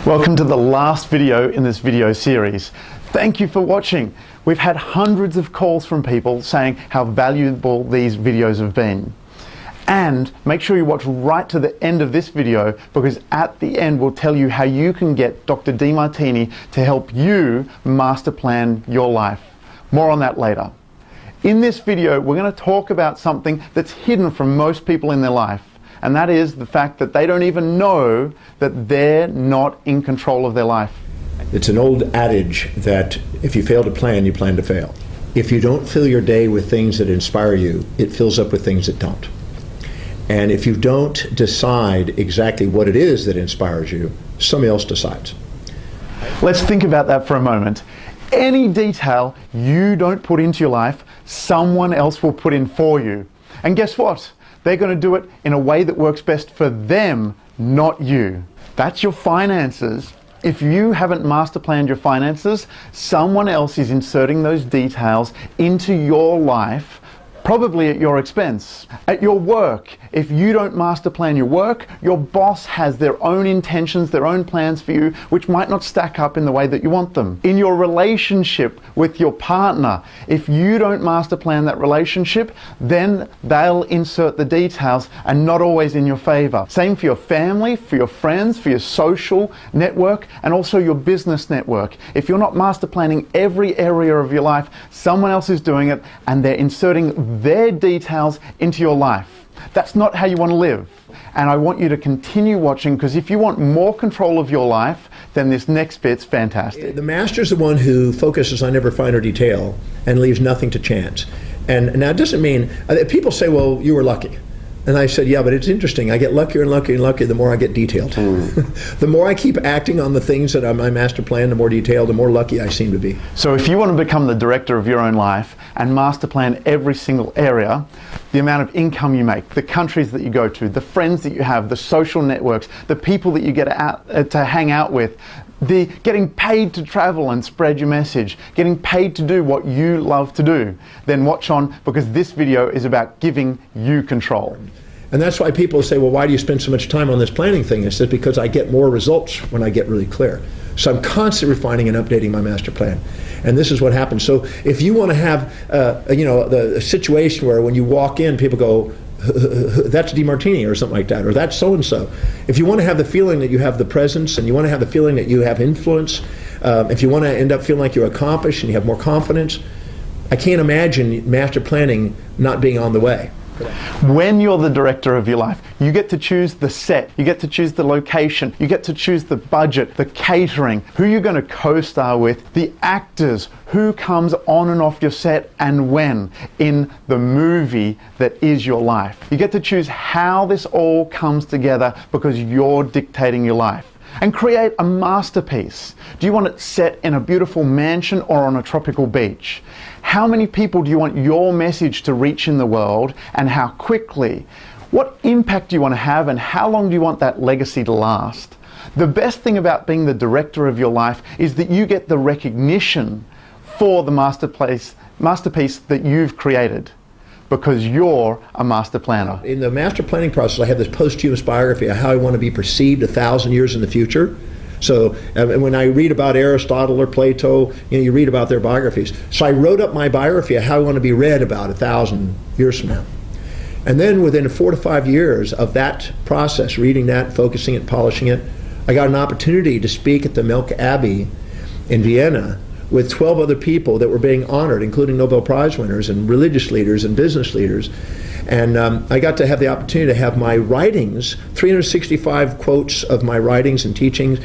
Welcome to the last video in this video series. Thank you for watching. We've had hundreds of calls from people saying how valuable these videos have been. And make sure you watch right to the end of this video, because at the end we'll tell you how you can get Dr. Demartini to help you master plan your life. More on that later. In this video, we're going to talk about something that's hidden from most people in their life. And that is the fact that they don't even know that they're not in control of their life. It's an old adage that if you fail to plan, you plan to fail. If you don't fill your day with things that inspire you, it fills up with things that don't. And if you don't decide exactly what it is that inspires you, somebody else decides. Let's think about that for a moment. Any detail you don't put into your life, someone else will put in for you. And guess what? They're going to do it in a way that works best for them, not you. That's your finances. If you haven't master planned your finances, someone else is inserting those details into your life, probably at your expense. At your work, if you don't master plan your work, your boss has their own intentions, their own plans for you, which might not stack up in the way that you want them. In your relationship with your partner, if you don't master plan that relationship, then they'll insert the details and not always in your favor. Same for your family, for your friends, for your social network, and also your business network. If you're not master planning every area of your life, someone else is doing it and they're inserting their details into your life. That's not how you want to live. And I want you to continue watching, because if you want more control of your life, then this next bit's fantastic. The master's the one who focuses on every finer detail and leaves nothing to chance. And now it doesn't mean, people say, well, you were lucky. And I said, yeah, but it's interesting. I get luckier and luckier and luckier the more I get detailed. The more I keep acting on the things that are my master plan, the more detailed, the more lucky I seem to be. So if you want to become the director of your own life and master plan every single area, the amount of income you make, the countries that you go to, the friends that you have, the social networks, the people that you get out, to hang out with, the getting paid to travel and spread your message, getting paid to do what you love to do, then watch on, because this video is about giving you control. And that's why people say, well, why do you spend so much time on this planning thing? I said, because I get more results when I get really clear. So I'm constantly refining and updating my master plan. And this is what happens. So if you want to have, the situation where when you walk in, people go, that's Demartini or something like that, or that's so-and-so. If you want to have the feeling that you have the presence, and you want to have the feeling that you have influence, if you want to end up feeling like you're accomplished and you have more confidence, I can't imagine master planning not being on the way. When you're the director of your life, you get to choose the set, you get to choose the location, you get to choose the budget, the catering, who you're going to co-star with, the actors, who comes on and off your set and when in the movie that is your life. You get to choose how this all comes together, because you're dictating your life. And create a masterpiece. Do you want it set in a beautiful mansion or on a tropical beach? How many people do you want your message to reach in the world, and how quickly? What impact do you want to have, and how long do you want that legacy to last? The best thing about being the director of your life is that you get the recognition for the masterpiece that you've created, because you're a master planner. In the master planning process, I have this posthumous biography of how I want to be perceived 1,000 years in the future. So when I read about Aristotle or Plato, you read about their biographies. So I wrote up my biography of how I want to be read about 1,000 years from now. And then within 4 to 5 years of that process, reading that, focusing it, polishing it, I got an opportunity to speak at the Milk Abbey in Vienna with 12 other people that were being honored, including Nobel Prize winners and religious leaders and business leaders. And I got to have the opportunity to have my writings, 365 quotes of my writings and teachings,